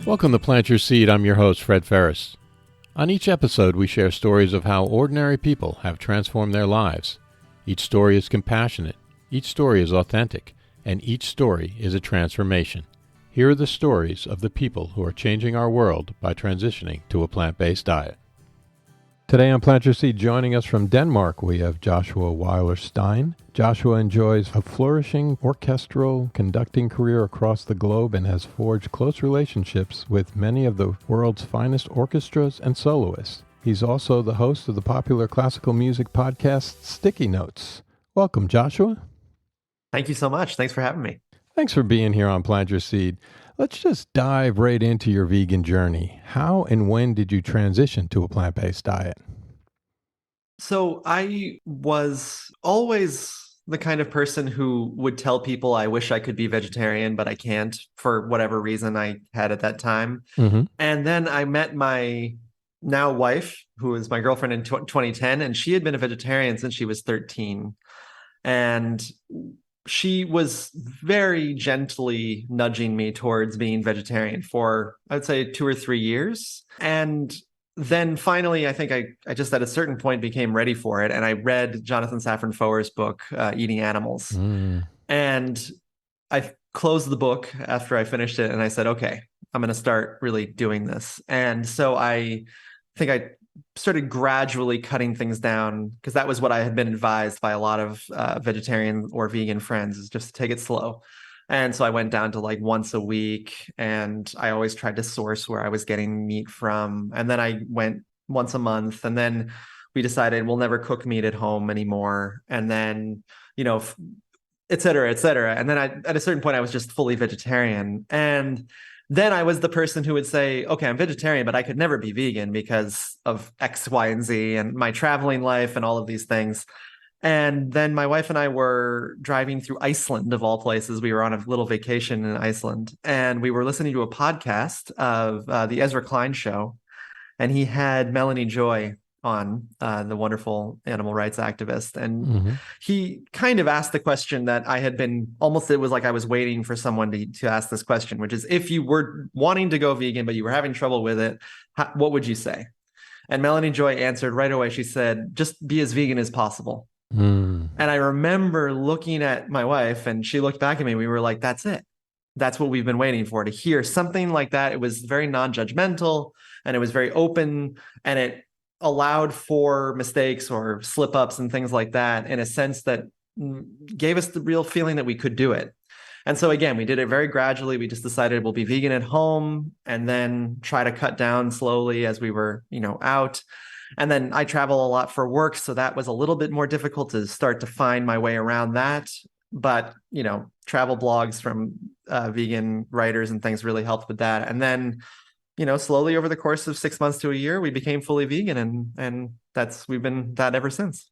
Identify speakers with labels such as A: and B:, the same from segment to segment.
A: Welcome to Plant Your Seed. I'm your host, Fred Ferris. On each episode, we share stories of how ordinary people have transformed their lives. Each story is compassionate, each story is authentic, and each story is a transformation. Here are the stories of the people who are changing our world by transitioning to a plant-based diet. Today on Plant Your Seed, joining us from Denmark, we have Joshua Weilerstein. Joshua enjoys a flourishing orchestral conducting career across the globe and has forged close relationships with many of the world's finest orchestras and soloists. He's also the host of the popular classical music podcast Sticky Notes. Welcome, Joshua.
B: Thank you so much. Thanks for having me.
A: Thanks for being here on Plant Your Seed. Let's just dive right into your vegan journey. How and when did you transition to a plant-based diet?
B: So I was always the kind of person who would tell people I wish I could be vegetarian, but I can't for whatever reason I had at that time.
A: Mm-hmm.
B: And then I met my now wife, who is my girlfriend in 2010, and she had been a vegetarian since she was 13. And she was very gently nudging me towards being vegetarian for, I would say, 2 or 3 years. And then finally, I think I just at a certain point became ready for it. And I read Jonathan Safran Foer's book, Eating Animals. And I closed the book after I finished it. And I said, okay, I'm going to start really doing this. And so I think I started gradually cutting things down because that was what I had been advised by a lot of vegetarian or vegan friends, is just to take it slow. And so I went down to like once a week, and I always tried to source where I was getting meat from. And then I went once a month, and then we decided we'll never cook meat at home anymore. And then, et cetera, et cetera. And then at a certain point, I was just fully vegetarian. And then I was the person who would say, okay, I'm vegetarian, but I could never be vegan because of X, Y, and Z and my traveling life and all of these things. And then my wife and I were driving through Iceland, of all places. We were on a little vacation in Iceland, and we were listening to a podcast of the Ezra Klein Show. And he had Melanie Joy on, the wonderful animal rights activist. And he kind of asked the question that I had been almost, it was like I was waiting for someone to ask this question, which is, if you were wanting to go vegan, but you were having trouble with it, what would you say? And Melanie Joy answered right away. She said, just be as vegan as possible. And I remember looking at my wife, and she looked back at me. We were like, that's it. That's what we've been waiting for, to hear something like that. It was very non-judgmental, and it was very open, and it allowed for mistakes or slip-ups and things like that, in a sense that gave us the real feeling that we could do it. And so again, we did it very gradually. We just decided we'll be vegan at home, and then try to cut down slowly as we were, out. And then I travel a lot for work, so that was a little bit more difficult to start to find my way around that. But, travel blogs from vegan writers and things really helped with that. And then, slowly over the course of 6 months to a year, we became fully vegan, and we've been that ever since.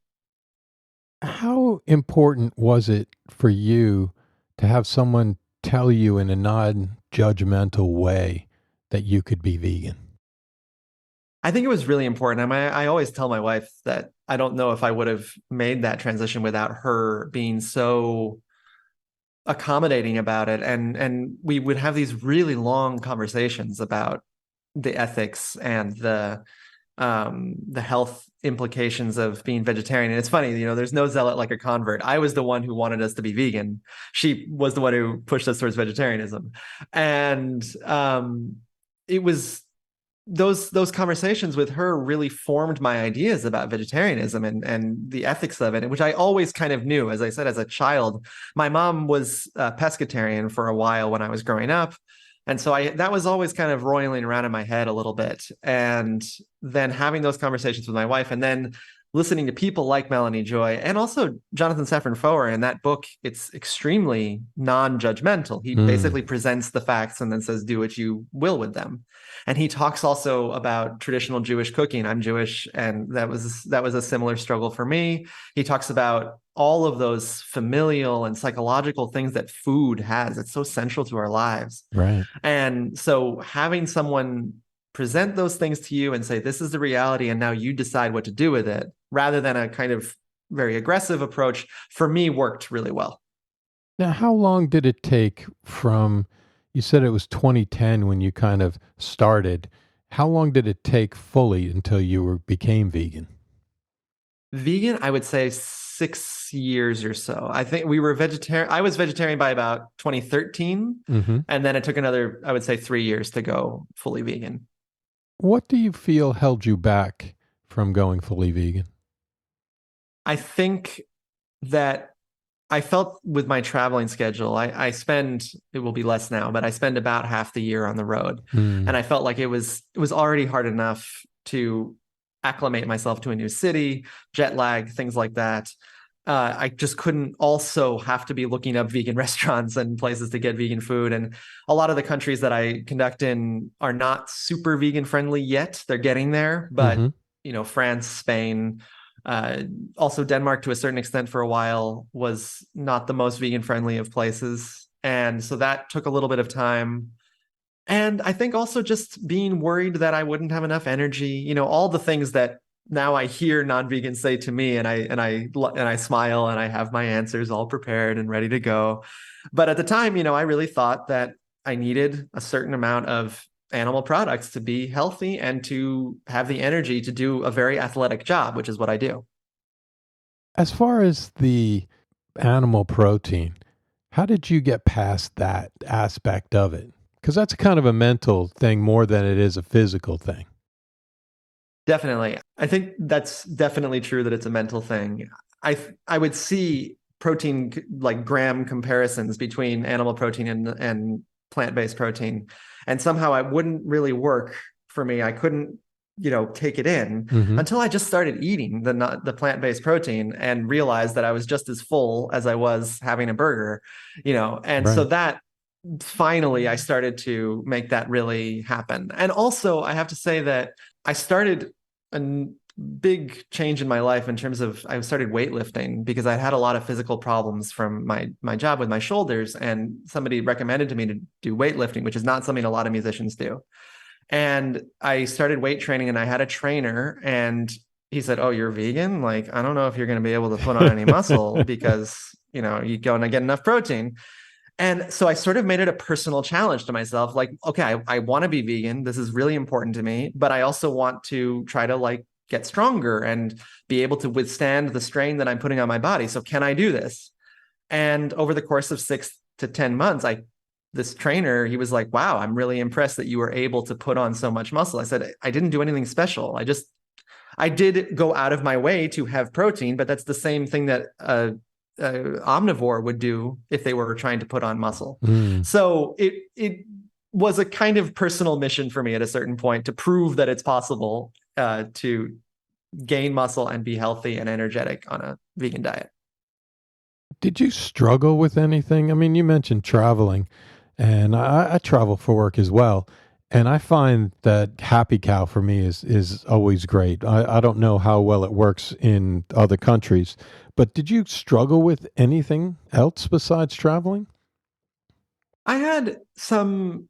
A: How important was it for you to have someone tell you in a non-judgmental way that you could be vegan?
B: I think it was really important. I always tell my wife that I don't know if I would have made that transition without her being so accommodating about it. And we would have these really long conversations about the ethics and the health implications of being vegetarian. And it's funny, there's no zealot like a convert. I was the one who wanted us to be vegan. She was the one who pushed us towards vegetarianism. And it was those conversations with her really formed my ideas about vegetarianism and the ethics of it, which I always kind of knew. As I said, as a child, my mom was a pescatarian for a while when I was growing up. And so that was always kind of roiling around in my head a little bit. And then having those conversations with my wife, and then listening to people like Melanie Joy and also Jonathan Safran Foer. In that book, it's extremely non-judgmental. He basically presents the facts and then says, do what you will with them. And he talks also about traditional Jewish cooking. I'm Jewish, and that was a similar struggle for me. He talks about all of those familial and psychological things that food has. It's so central to our lives.
A: Right.
B: And so having someone present those things to you and say, this is the reality, and now you decide what to do with it, rather than a kind of very aggressive approach, for me worked really well.
A: Now, how long did it take from You said it was 2010 when you kind of started. How long did it take fully until you became vegan?
B: Vegan, I would say 6 years or so. I think we were vegetarian. I was vegetarian by about 2013.
A: Hmm.
B: And then it took another, I would say, 3 years to go fully vegan.
A: What do you feel held you back from going fully vegan?
B: I think that I felt with my traveling schedule, I spend, it will be less now, but I spend about half the year on the road.
A: Mm.
B: And I felt like it was already hard enough to acclimate myself to a new city, jet lag, things like that. I just couldn't also have to be looking up vegan restaurants and places to get vegan food. And a lot of the countries that I conduct in are not super vegan friendly yet. They're getting there, but
A: Hmm.
B: France, Spain, uh, also Denmark to a certain extent for a while was not the most vegan friendly of places. And so that took a little bit of time. And I think also just being worried that I wouldn't have enough energy, all the things that now I hear non-vegans say to me, and I smile and I have my answers all prepared and ready to go. But at the time, I really thought that I needed a certain amount of animal products to be healthy and to have the energy to do a very athletic job, which is what I do.
A: As far as the animal protein, how did you get past that aspect of it? Because that's kind of a mental thing more than it is a physical thing.
B: Definitely. I think that's definitely true that it's a mental thing. I would see protein like gram comparisons between animal protein and plant-based protein, and somehow it wouldn't really work for me. I couldn't, take it in
A: Hmm.
B: until I just started eating the plant-based protein and realized that I was just as full as I was having a burger, and so
A: Right.
B: that finally I started to make that really happen. And also, I have to say that I started a big change in my life in terms of I started weightlifting because I had a lot of physical problems from my job with my shoulders, and somebody recommended to me to do weightlifting, which is not something a lot of musicians do. And I started weight training, and I had a trainer, and he said, "Oh, you're vegan? Like, I don't know if you're going to be able to put on any muscle because, you don't get enough protein." And so I sort of made it a personal challenge to myself. Like, okay, I want to be vegan. This is really important to me, but I also want to try to like get stronger and be able to withstand the strain that I'm putting on my body. So can I do this? And over the course of 6 to 10 months, this trainer, he was like, wow, I'm really impressed that you were able to put on so much muscle. I said, I didn't do anything special. I did go out of my way to have protein, but that's the same thing that omnivore would do if they were trying to put on muscle.
A: Mm.
B: So it was a kind of personal mission for me at a certain point to prove that it's possible to gain muscle and be healthy and energetic on a vegan diet.
A: Did you struggle with anything? I mean, you mentioned traveling, and I travel for work as well. And I find that Happy Cow for me is always great. I don't know how well it works in other countries, but did you struggle with anything else besides traveling?
B: I had some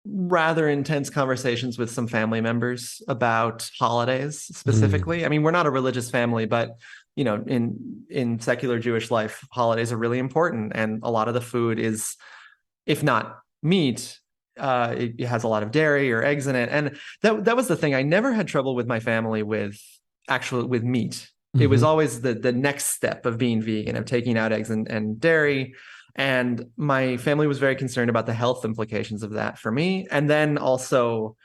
B: rather intense conversations with some family members about holidays
A: Mm.
B: specifically. I mean, we're not a religious family, but in secular Jewish life, holidays are really important, and a lot of the food is, if not meat, it has a lot of dairy or eggs in it. And that was the thing. I never had trouble with my family with meat. It was
A: Hmm.
B: always the next step of being vegan, of taking out eggs and dairy. And my family was very concerned about the health implications of that for me. And then also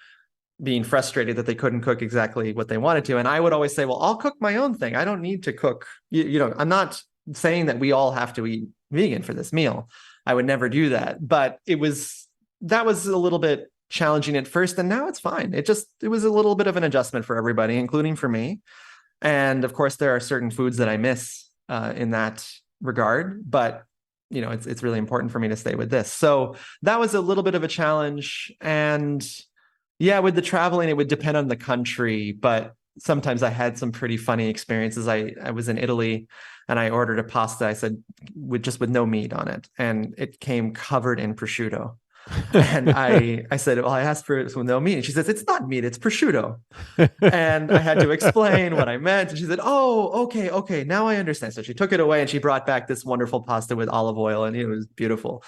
B: being frustrated that they couldn't cook exactly what they wanted to. And I would always say, well, I'll cook my own thing. I don't need to cook. I'm not saying that we all have to eat vegan for this meal. I would never do that. But that was a little bit challenging at first. And now it's fine. It was a little bit of an adjustment for everybody, including for me. And of course, there are certain foods that I miss in that regard. But it's really important for me to stay with this. So that was a little bit of a challenge. And yeah, with the traveling, it would depend on the country, but sometimes I had some pretty funny experiences. I was in Italy and I ordered a pasta, I said, with no meat on it, and it came covered in prosciutto. And I said, well, I asked for it with no meat. And she says, it's not meat, it's prosciutto. And I had to explain what I meant. And she said, oh, okay, okay, now I understand. So she took it away and she brought back this wonderful pasta with olive oil, and it was beautiful.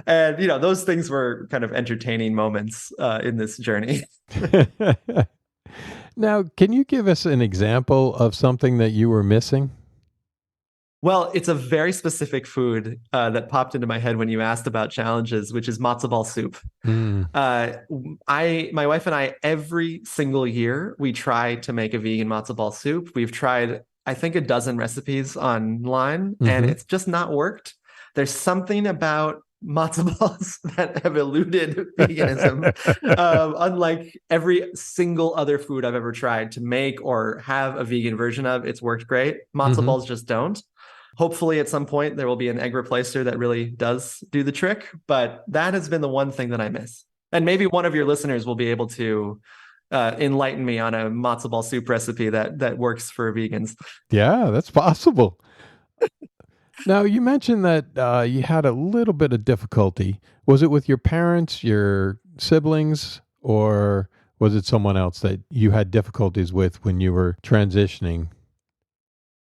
B: And, those things were kind of entertaining moments in this journey.
A: Now, can you give us an example of something that you were missing?
B: Well, it's a very specific food that popped into my head when you asked about challenges, which is matzo ball soup.
A: Mm.
B: Uh, my wife and I, every single year, we try to make a vegan matzo ball soup. We've tried, I think, a dozen recipes online, and
A: Mm-hmm.
B: it's just not worked. There's something about matzo balls that have eluded veganism. Unlike every single other food I've ever tried to make or have a vegan version of, it's worked great. Matzo
A: Mm-hmm.
B: balls just don't. Hopefully, at some point, there will be an egg replacer that really does do the trick. But that has been the one thing that I miss. And maybe one of your listeners will be able to enlighten me on a matzo ball soup recipe that works for vegans.
A: Yeah, that's possible. Now, you mentioned that you had a little bit of difficulty. Was it with your parents, your siblings, or was it someone else that you had difficulties with when you were transitioning?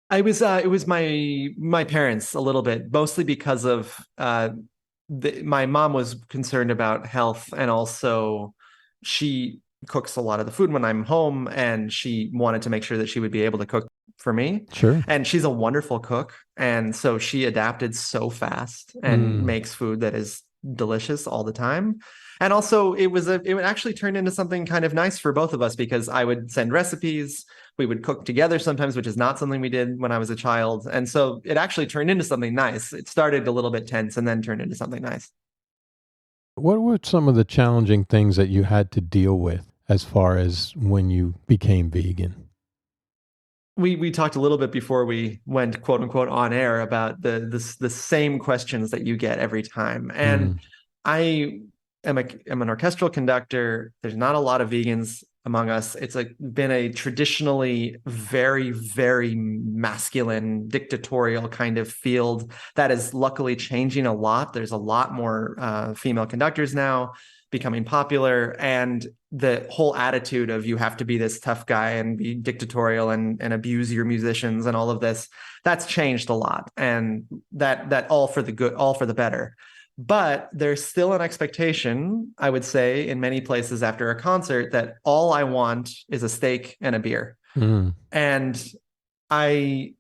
B: It was my parents a little bit, mostly because of my mom was concerned about health, and also she cooks a lot of the food when I'm home, and she wanted to make sure that she would be able to cook for me.
A: Sure.
B: And she's a wonderful cook, and so she adapted so fast and
A: Mm.
B: makes food that is delicious all the time. And also it actually turned into something kind of nice for both of us, because I would send recipes, we would cook together sometimes, which is not something we did when I was a child. And so it actually turned into something nice. It started a little bit tense and then turned into something nice.
A: What were some of the challenging things that you had to deal with as far as when you became vegan?
B: We talked a little bit before we went quote unquote on air about the same questions that you get every time.
A: Mm.
B: And I am an orchestral conductor. There's not a lot of vegans among us. It's been a traditionally very, very masculine, dictatorial kind of field that is luckily changing a lot. There's a lot more female conductors now becoming popular, and the whole attitude of you have to be this tough guy and be dictatorial and abuse your musicians and all of this, that's changed a lot, and that all for the good, all for the better. But there's still an expectation, I would say, in many places after a concert, that all I want is a steak and a beer.
A: Mm.
B: And I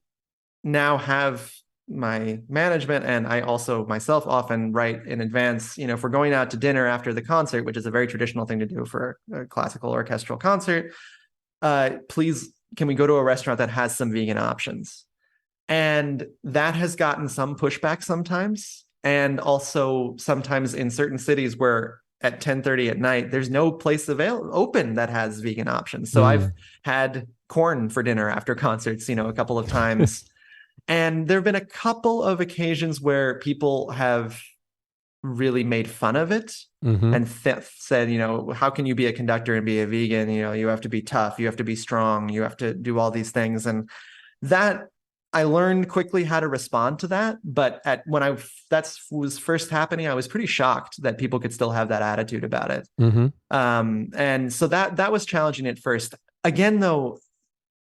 B: now have my management, and I also myself often write in advance, if we're going out to dinner after the concert, which is a very traditional thing to do for a classical orchestral concert, please, can we go to a restaurant that has some vegan options? And that has gotten some pushback sometimes. And also sometimes in certain cities where at 10:30 at night, there's no place open that has vegan options. So I've
A: Mm.
B: had corn for dinner after concerts, a couple of times. And there have been a couple of occasions where people have really made fun of it
A: Mm-hmm.
B: and said, how can you be a conductor and be a vegan? You have to be tough, you have to be strong, you have to do all these things. And that I learned quickly how to respond to that. But that was first happening, I was pretty shocked that people could still have that attitude about it.
A: Mm-hmm.
B: And so that was challenging at first. Again, though,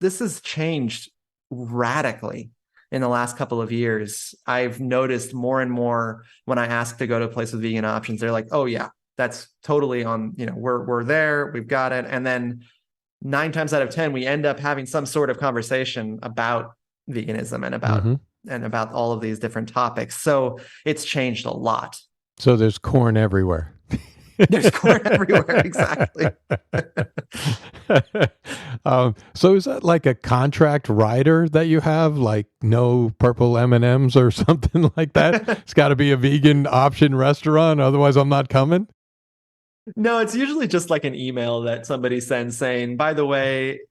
B: this has changed radically in the last couple of years. I've noticed more and more when I ask to go to a place with vegan options, they're like, "Oh yeah, that's totally on. We're there, we've got it." And then 9 times out of 10, we end up having some sort of conversation about veganism and
A: Mm-hmm.
B: about all of these different topics. So it's changed a lot.
A: So there's corn everywhere.
B: There's corn everywhere. Exactly.
A: So is that like a contract rider that you have, like no purple M&Ms or something like that? It's got to be a vegan option restaurant, otherwise I'm not coming.
B: No, it's usually just like an email that somebody sends saying, by the way,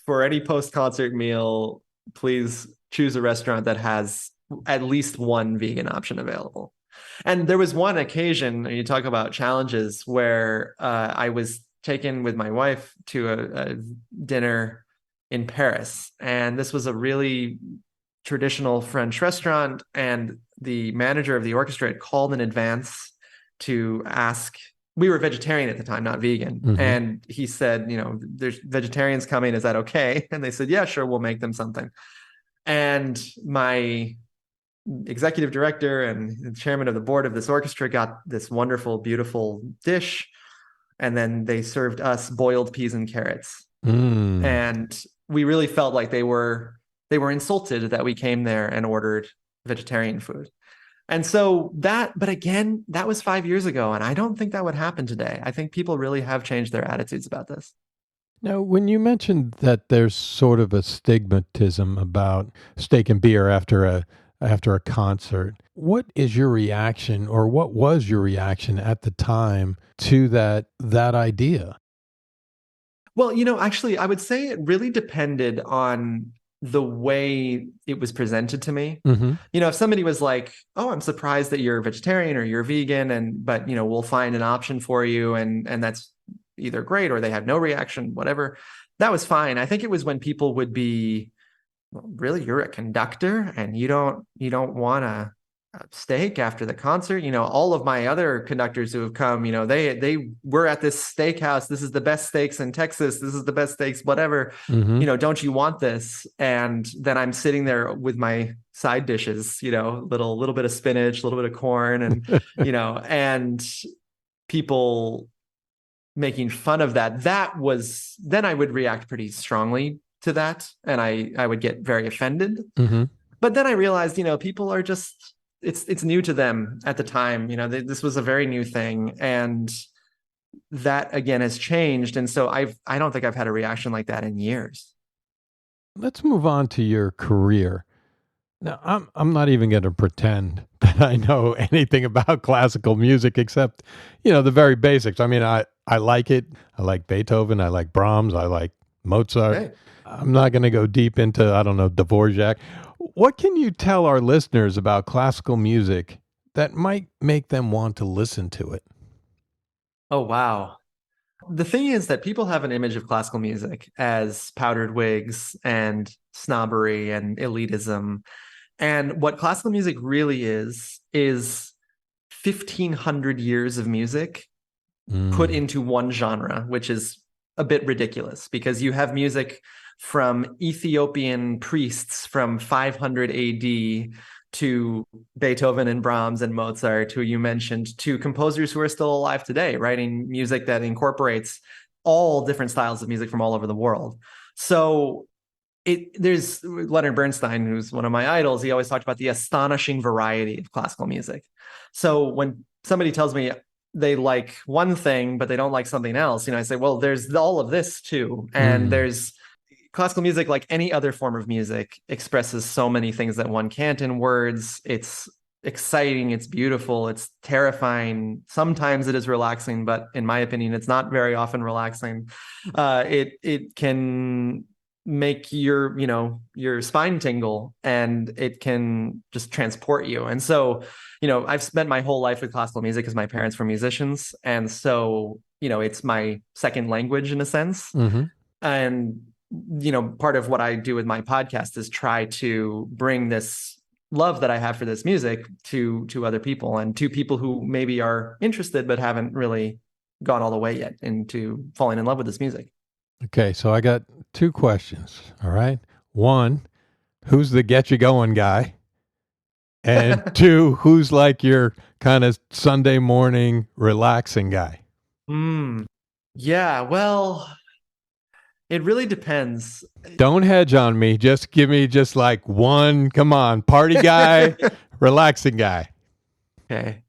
B: for any post-concert meal, please choose a restaurant that has at least one vegan option available. And there was one occasion, you talk about challenges, where I was taken with my wife to a dinner in Paris. And this was a really traditional French restaurant. And the manager of the orchestra had called in advance to ask. We were vegetarian at the time, not vegan.
A: Mm-hmm.
B: And he said, there's vegetarians coming. Is that okay? And they said, yeah, sure. We'll make them something. And my executive director and the chairman of the board of this orchestra got this wonderful, beautiful dish. And then they served us boiled peas and carrots. And we really felt like they were insulted that we came there and ordered vegetarian food. And so but again, that was 5 years ago. And I don't think that would happen today. I think people really have changed their attitudes about this.
A: Now, when you mentioned that there's sort of a stigmatism about steak and beer after a concert, what is your reaction, or what was your reaction at the time to that idea?
B: Well, actually, I would say it really depended on the way it was presented to me.
A: Mm-hmm.
B: If somebody was like, "Oh, I'm surprised that you're a vegetarian or you're vegan, but we'll find an option for you," and that's either great, or they had no reaction, whatever, that was fine. I think it was when people would be, well, really, you're a conductor and you don't want a steak after the concert. All of my other conductors who have come, they were at this steakhouse. This is the best steaks in Texas. This is the best steaks, whatever.
A: Mm-hmm.
B: Don't you want this? And then I'm sitting there with my side dishes, little bit of spinach, a little bit of corn, and and people making fun of that. Then I would react pretty strongly to that, and I would get very offended.
A: Mm-hmm.
B: But then I realized, people are just, it's new to them at the time. This was a very new thing, and that again has changed. And so I don't think I've had a reaction like that in years.
A: Let's move on to your career. Now, I'm not even going to pretend that I know anything about classical music except, the very basics. I mean, I like it. I like Beethoven. I like Brahms. I like Mozart.
B: Okay.
A: I'm not going to go deep into, I don't know, Dvorak. What can you tell our listeners about classical music that might make them want to listen to it?
B: Oh, wow. The thing is that people have an image of classical music as powdered wigs and snobbery and elitism. And what classical music really is 1,500 years of music put into one genre, which is a bit ridiculous because you have music from Ethiopian priests from 500 AD to Beethoven and Brahms and Mozart, who you mentioned, to composers who are still alive today, writing music that incorporates all different styles of music from all over the world. So there's Leonard Bernstein, who's one of my idols. He always talked about the astonishing variety of classical music. So when somebody tells me they like one thing, but they don't like something else, I say, well, there's all of this too. And there's classical music, like any other form of music, expresses so many things that one can't in words. It's exciting. It's beautiful. It's terrifying. Sometimes it is relaxing, but in my opinion, it's not very often relaxing. It can make your spine tingle, and it can just transport you. And so I've spent my whole life with classical music because my parents were musicians, and so it's my second language in a sense. And part of what I do with my podcast is try to bring this love that I have for this music to other people, and to people who maybe are interested but haven't really gone all the way yet into falling in love with this music.
A: Okay, so I got two questions. All right. One, who's the get you going guy? And two, who's like your kind of Sunday morning relaxing guy?
B: Yeah, well, it really depends.
A: Don't hedge on me. Just give me just like one, come on, party guy, relaxing guy.
B: Okay.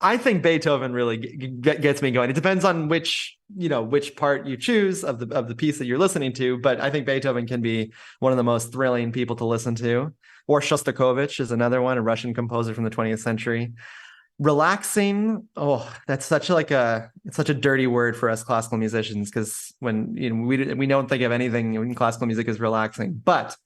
B: I think Beethoven really gets me going. It depends on which part you choose of the piece that you're listening to, but I think Beethoven can be one of the most thrilling people to listen to. Or Shostakovich is another one, a Russian composer from the 20th century. Relaxing, that's such a dirty word for us classical musicians, because when we don't think of anything in classical music as relaxing. But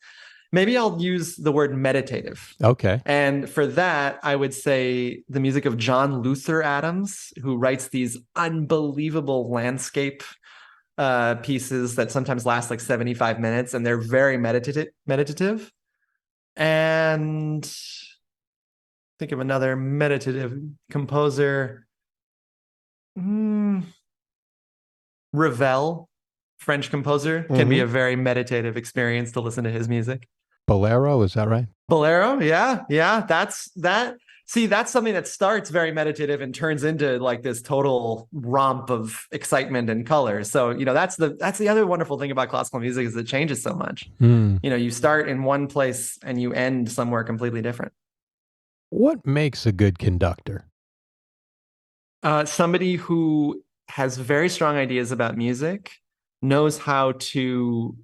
B: maybe I'll use the word meditative.
A: Okay.
B: And for that, I would say the music of John Luther Adams, who writes these unbelievable landscape pieces that sometimes last like 75 minutes, and they're very meditative. And think of another meditative composer. Mm, Ravel, French composer, can be
A: Mm-hmm.
B: a very meditative experience to listen to his music.
A: Bolero, is that right?
B: Bolero, yeah, yeah, that's that. See, that's something that starts very meditative and turns into like this total romp of excitement and color. So, that's the other wonderful thing about classical music is it changes so much.
A: Hmm.
B: You start in one place and you end somewhere completely different.
A: What makes a good conductor?
B: Somebody who has very strong ideas about music, knows how to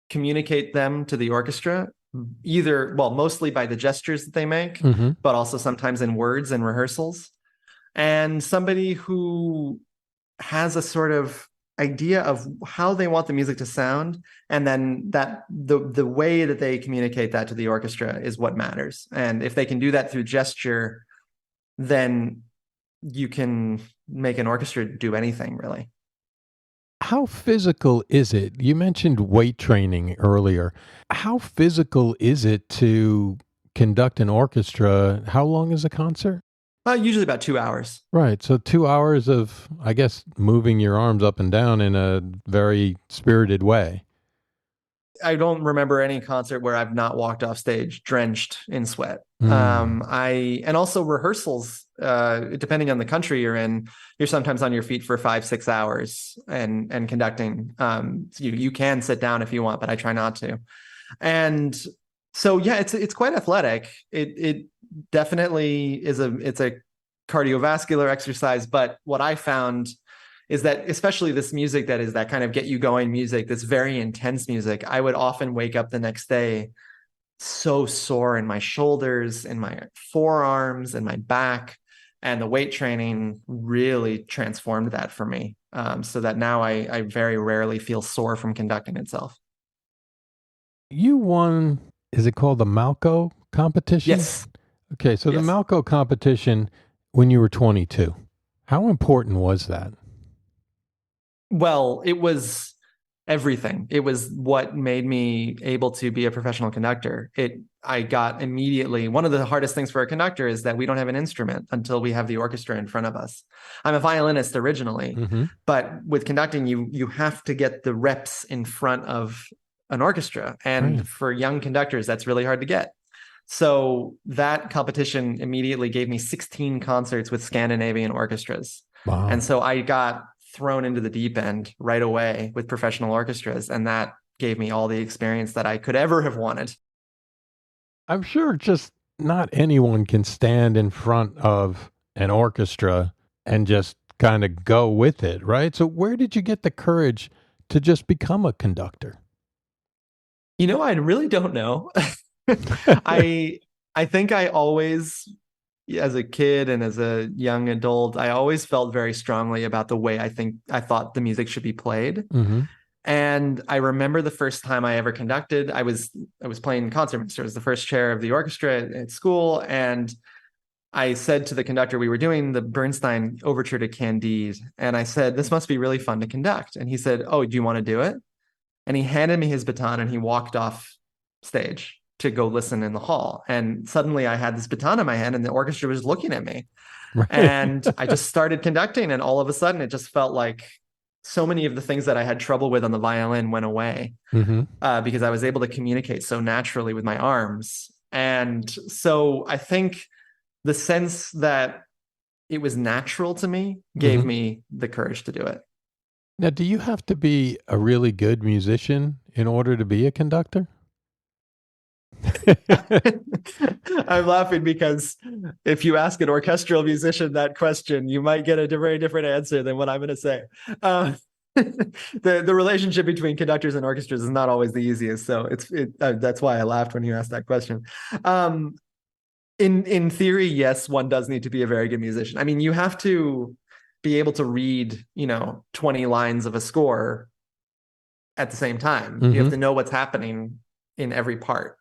B: communicate them to the orchestra, either, well, mostly by the gestures that they make,
A: Mm-hmm.
B: but also sometimes in words and rehearsals. And somebody who has a sort of idea of how they want the music to sound, and then that the way that they communicate that to the orchestra is what matters. And if they can do that through gesture, then you can make an orchestra do anything, really.
A: How physical is it? You mentioned weight training earlier. How physical is it to conduct an orchestra? How long is a concert?
B: Usually about 2 hours.
A: Right. So 2 hours of, I guess, moving your arms up and down in a very spirited way.
B: I don't remember any concert where I've not walked off stage drenched in sweat.
A: Mm.
B: And also rehearsals, depending on the country you're in, you're sometimes on your feet for 5, 6 hours and conducting. So you can sit down if you want, but I try not to. And so yeah, it's quite athletic. It definitely it's a cardiovascular exercise, but what I found is that especially this music that is that kind of get you going music, this very intense music, I would often wake up the next day so sore in my shoulders, in my forearms, and my back. And the weight training really transformed that for me. So that now I very rarely feel sore from conducting itself.
A: You won, is it called the Malco competition?
B: Yes.
A: Okay, so the
B: Yes.
A: Malco competition when you were 22. How important was that?
B: Well, it was everything. It was what made me able to be a professional conductor. I got immediately, one of the hardest things for a conductor is that we don't have an instrument until we have the orchestra in front of us. I'm a violinist originally,
A: Mm-hmm.
B: but with conducting, you have to get the reps in front of an orchestra.
A: Right.
B: And for young conductors, that's really hard to get. So that competition immediately gave me 16 concerts with Scandinavian orchestras.
A: Wow.
B: And so I got thrown into the deep end right away with professional orchestras. And that gave me all the experience that I could ever have wanted.
A: I'm sure just not anyone can stand in front of an orchestra and just kind of go with it, right? So where did you get the courage to just become a conductor?
B: I really don't know. I I think I always, as a kid and as a young adult, I always felt very strongly about the way I thought the music should be played.
A: Mm-hmm.
B: And I remember the first time I ever conducted, I was playing concertmaster. I was the first chair of the orchestra at school, and I said to the conductor, we were doing the Bernstein Overture to Candide, and I said, "This must be really fun to conduct." And he said, "Oh, do you want to do it?" And he handed me his baton and he walked off stage to go listen in the hall. And suddenly I had this baton in my hand and the orchestra was looking at me.
A: Right.
B: And I just started conducting. And all of a sudden, it just felt like so many of the things that I had trouble with on the violin went away
A: Mm-hmm.
B: because I was able to communicate so naturally with my arms. And so I think the sense that it was natural to me gave
A: Mm-hmm.
B: me the courage to do it.
A: Now, do you have to be a really good musician in order to be a conductor?
B: I'm laughing because if you ask an orchestral musician that question, you might get a very different answer than what I'm going to say. The relationship between conductors and orchestras is not always the easiest, so that's why I laughed when you asked that question. Um, in theory, yes, one does need to be a very good musician. I mean, you have to be able to read, 20 lines of a score at the same time. You have
A: Mm-hmm.
B: to know what's happening in every part.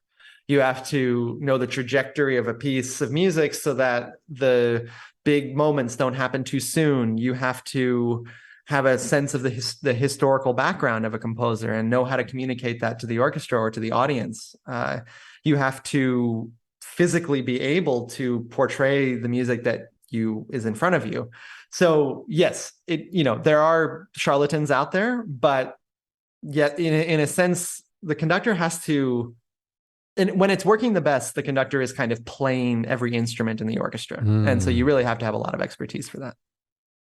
B: You have to know the trajectory of a piece of music so that the big moments don't happen too soon. You have to have a sense of the historical background of a composer and know how to communicate that to the orchestra or to the audience. You have to physically be able to portray the music that is in front of you. So yes, there are charlatans out there, but yet in a sense, the conductor has to, and when it's working the best, the conductor is kind of playing every instrument in the orchestra. And so you really have to have a lot of expertise for that.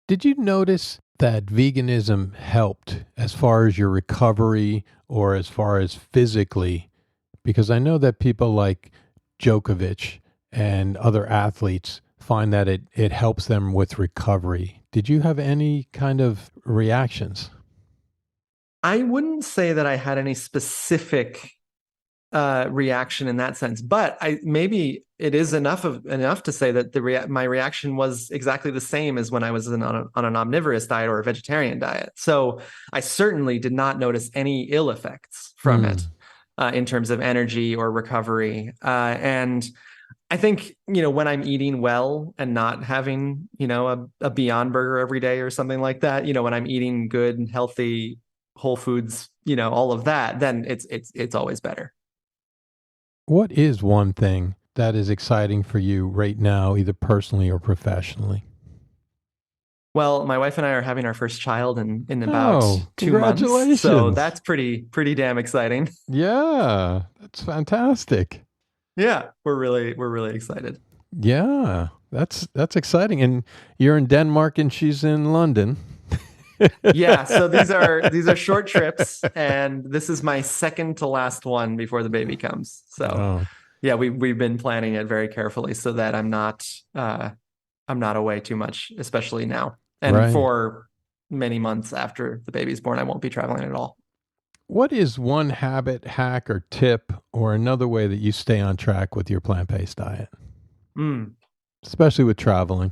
A: Did you notice that veganism helped as far as your recovery or as far as physically? Because I know that people like Djokovic and other athletes find that it helps them with recovery. Did you have any kind of reactions?
B: I wouldn't say that I had any specific reaction in that sense, but maybe it is enough to say that my reaction was exactly the same as when I was on an omnivorous diet or a vegetarian diet. So I certainly did not notice any ill effects from it in terms of energy or recovery. And I think, when I'm eating well and not having, a Beyond Burger every day or something like that, when I'm eating good and healthy whole foods, all of that, then it's always better.
A: What is one thing that is exciting for you right now, either personally or professionally?
B: Well, my wife and I are having our first child in about 2 months.
A: Congratulations.
B: So that's pretty damn exciting.
A: Yeah, that's fantastic.
B: Yeah, we're really excited.
A: Yeah, that's exciting. And you're in Denmark and she's in London.
B: Yeah, so these are short trips, and this is my second to last one before the baby comes. So yeah, we've been planning it very carefully so that I'm not away too much, especially now. And for many months after the baby's born, I won't be traveling at all.
A: What is one habit, hack, or tip, or another way that you stay on track with your plant-based diet? Especially with traveling.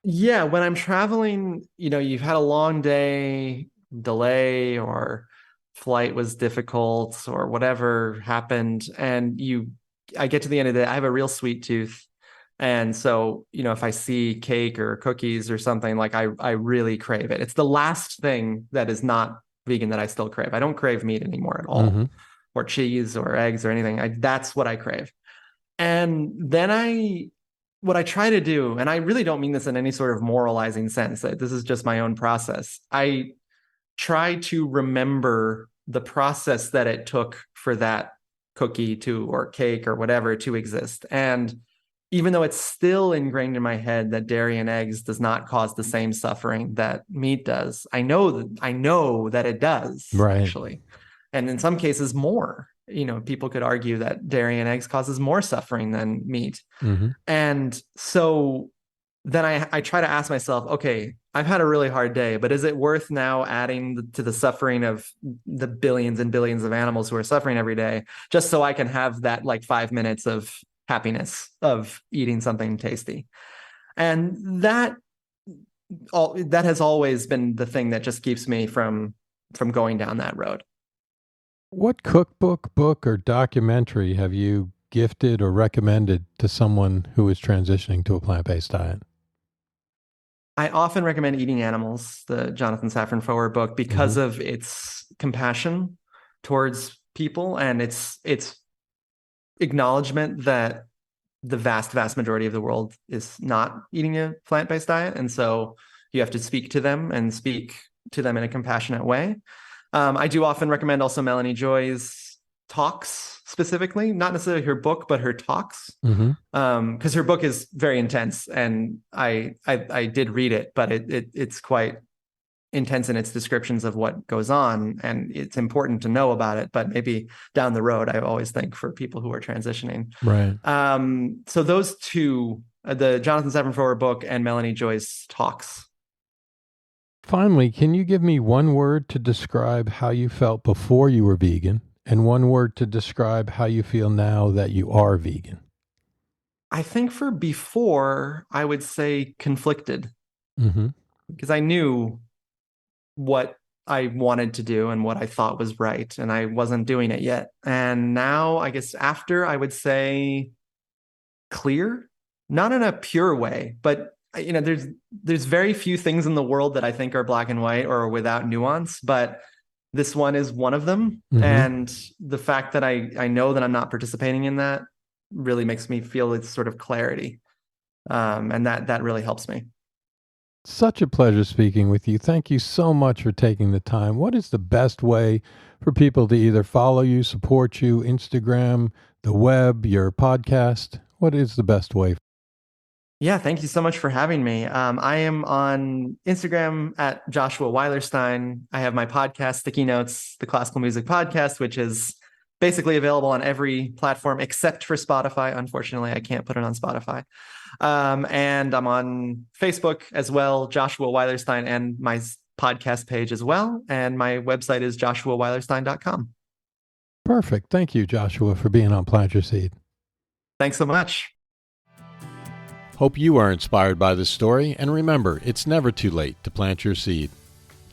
B: Yeah, when I'm traveling, you've had a long day, delay, or flight was difficult, or whatever happened, and I get to the end of the day, I have a real sweet tooth. And so, if I see cake or cookies or something, like I really crave it. It's the last thing that is not vegan that I still crave. I don't crave meat anymore at all, or cheese or eggs or anything. That's what I crave. And then what I try to do, and I really don't mean this in any sort of moralizing sense, this is just my own process. I try to remember the process that it took for that cookie or cake or whatever to exist. And even though it's still ingrained in my head that dairy and eggs does not cause the same suffering that meat does, I know that it does, actually. And in some cases more. People could argue that dairy and eggs causes more suffering than meat. And so then I try to ask myself, okay, I've had a really hard day, but is it worth now adding to the suffering of the billions and billions of animals who are suffering every day, just so I can have that 5 minutes of happiness of eating something tasty? And that has always been the thing that just keeps me from going down that road.
A: What cookbook, book, or documentary have you gifted or recommended to someone who is transitioning to a plant-based diet?
B: I often recommend Eating Animals, the Jonathan Safran Foer book, because of its compassion towards people and its acknowledgement that the vast majority of the world is not eating a plant-based diet. And so you have to speak to them and speak to them in a compassionate way. I do often recommend also Melanie Joy's talks, specifically, not necessarily her book, but her talks, because her book is very intense, and I did read it, but it's quite intense in its descriptions of what goes on, and it's important to know about it. But maybe down the road, I always think for people who are transitioning, so those two, the Jonathan Safran Foer book and Melanie Joy's talks.
A: Finally, can you give me one word to describe how you felt before you were vegan and one word to describe how you feel now that you are vegan?
B: I think for before, I would say conflicted, because I knew what I wanted to do and what I thought was right, and I wasn't doing it yet. And now, I guess after, I would say clear, not in a pure way, but there's very few things in the world that I think are black and white or without nuance, but this one is one of them. And the fact that I know that I'm not participating in that really makes me feel it's sort of clarity. And that really helps me.
A: Such a pleasure speaking with you. Thank you so much for taking the time. What is the best way for people to either follow you, support you, Instagram, the web, your podcast? What is the best way?
B: Yeah, thank you so much for having me. I am on Instagram at Joshua Weilerstein. I have my podcast, Sticky Notes, the Classical Music Podcast, which is basically available on every platform except for Spotify. Unfortunately, I can't put it on Spotify. And I'm on Facebook as well, Joshua Weilerstein, and my podcast page as well. And my website is joshuaweilerstein.com.
A: Perfect. Thank you, Joshua, for being on Plant Your Seed.
B: Thanks so much.
A: Hope you are inspired by this story, and remember, it's never too late to plant your seed.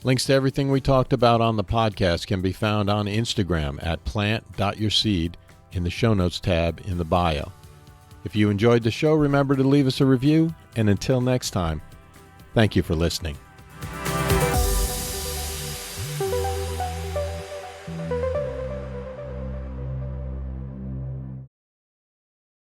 A: Links to everything we talked about on the podcast can be found on Instagram at plant.yourseed in the show notes tab in the bio. If you enjoyed the show, remember to leave us a review, and until next time, thank you for listening.